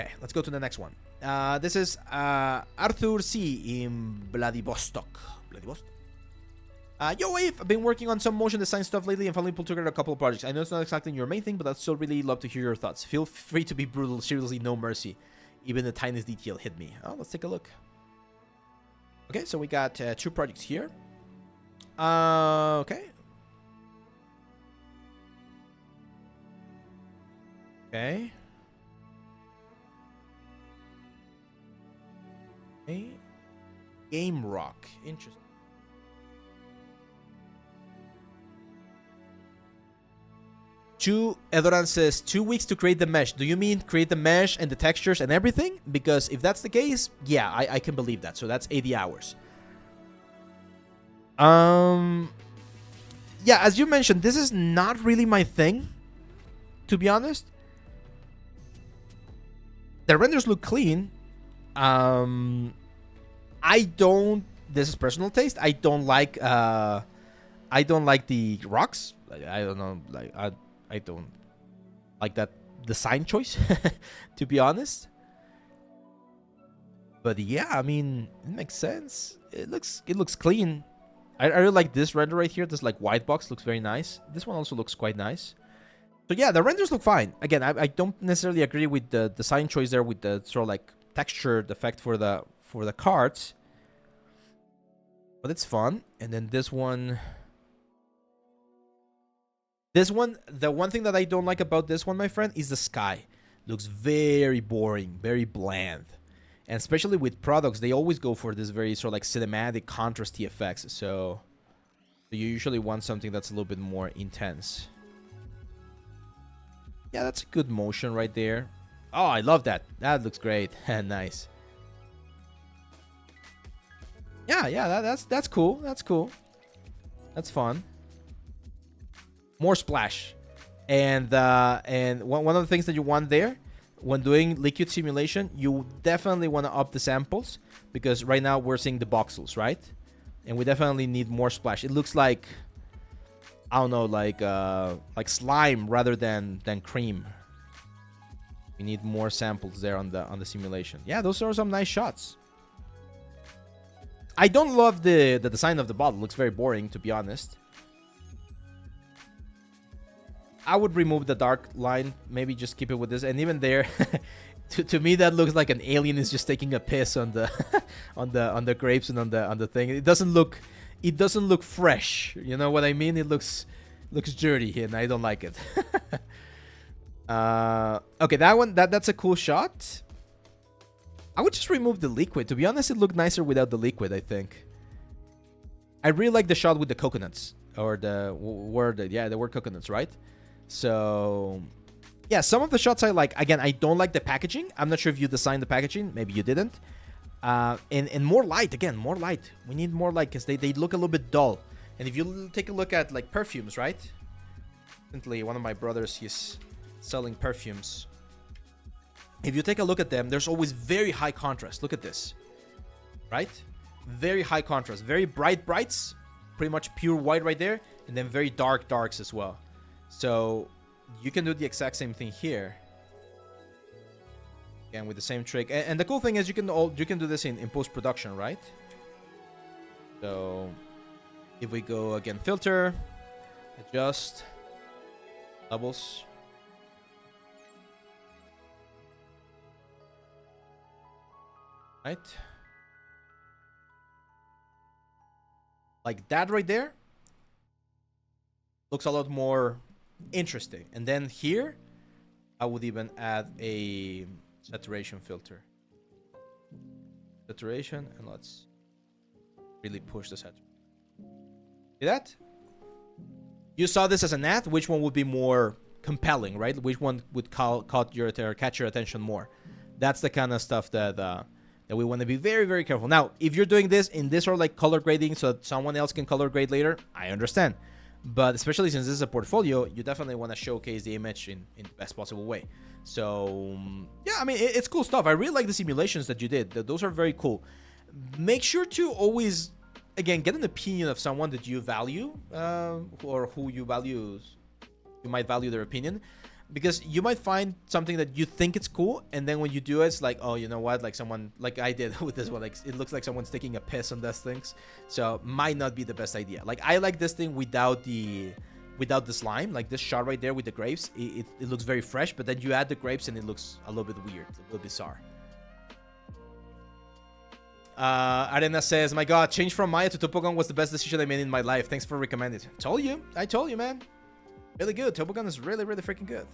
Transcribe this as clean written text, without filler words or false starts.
Okay, let's go to the next one. This is Arthur C. in Vladivostok. Yo, Wave, I've been working on some motion design stuff lately and finally pulled together a couple of projects. I know it's not exactly your main thing, but I'd still really love to hear your thoughts. Feel free to be brutal. Seriously, no mercy. Even the tiniest detail hit me. Oh, let's take a look. Okay, so we got 2 projects here. Okay. Okay. Okay. Game Rock. Interesting. Edoran says 2 weeks to create the mesh. Do you mean create the mesh and the textures and everything? Because if that's the case, yeah, I can believe that. So that's 80 hours. Yeah, as you mentioned, this is not really my thing, to be honest. The renders look clean. I don't. This is personal taste. I don't like the rocks. I don't know. Like I don't like that design choice, to be honest. But yeah, I mean, it makes sense. It looks clean. I really like this render right here. This like white box looks very nice. This one also looks quite nice. So yeah, the renders look fine. Again, I don't necessarily agree with the design choice there with the sort of like textured effect for the cards. But it's fun. And then this one, the one thing that I don't like about this one, my friend, is the sky. Looks very boring, very bland. And especially with products, they always go for this very sort of like cinematic, contrasty effects. So you usually want something that's a little bit more intense. Yeah, that's a good motion right there. Oh, I love that. That looks great. Nice. Yeah, that's cool. That's cool. That's fun. More splash. And one of the things that you want there when doing liquid simulation, you definitely want to up the samples, because right now we're seeing the voxels, right? And we definitely need more splash. It looks like, I don't know, like slime rather than cream. We need more samples there on the simulation. Yeah, those are some nice shots. I don't love the design of the bottle. It looks very boring, to be honest. I would remove the dark line, maybe just keep it with this. And even there, to me that looks like an alien is just taking a piss on the on the grapes and on the thing. It doesn't look fresh. You know what I mean? It looks dirty and I don't like it. Okay, that's a cool shot. I would just remove the liquid. To be honest, it looked nicer without the liquid, I think. I really like the shot with the coconuts, or the word, yeah, the word coconuts, right? So yeah, some of the shots I like. Again, I don't like the packaging. I'm not sure if you designed the packaging. Maybe you didn't. And more light. Again, more light. We need more light because they look a little bit dull. And if you take a look at like perfumes, right? Recently, one of my brothers, he's selling perfumes. If you take a look at them, there's always very high contrast. Look at this, right? Very high contrast. Very bright brights, pretty much pure white right there. And then very dark darks as well. So you can do the exact same thing here. Again, with the same trick. And the cool thing is you can do this in post-production, right? So if we go again, filter, adjust, levels. Right? Like that right there. Looks a lot more interesting. And then here, I would even add a saturation filter. Saturation, and let's really push the saturation. See that? You saw this as an ad. Which one would be more compelling, right? Which one would catch your attention more? That's the kind of stuff that we want to be very, very careful. Now, if you're doing this in this sort of like color grading so that someone else can color grade later, I understand. But especially since this is a portfolio, you definitely want to showcase the image in the best possible way. So, yeah, I mean, it's cool stuff. I really like the simulations that you did. Those are very cool. Make sure to always, again, get an opinion of someone that you value, or who you value. You might value their opinion. because you might find something that you think it's cool, and then when you do it, it's like, oh, you know what? Like someone, like I did with this one, like it looks like someone's taking a piss on those things. So might not be the best idea. Like I like this thing without the slime, like this shot right there with the grapes. It looks very fresh, but then you add the grapes and it looks a little bit weird, a little bizarre. Arena says, my god, change from Maya to Toboggan was the best decision I made in my life. Thanks for recommending it. I told you, man. Really good. Toboggan is really, really freaking good.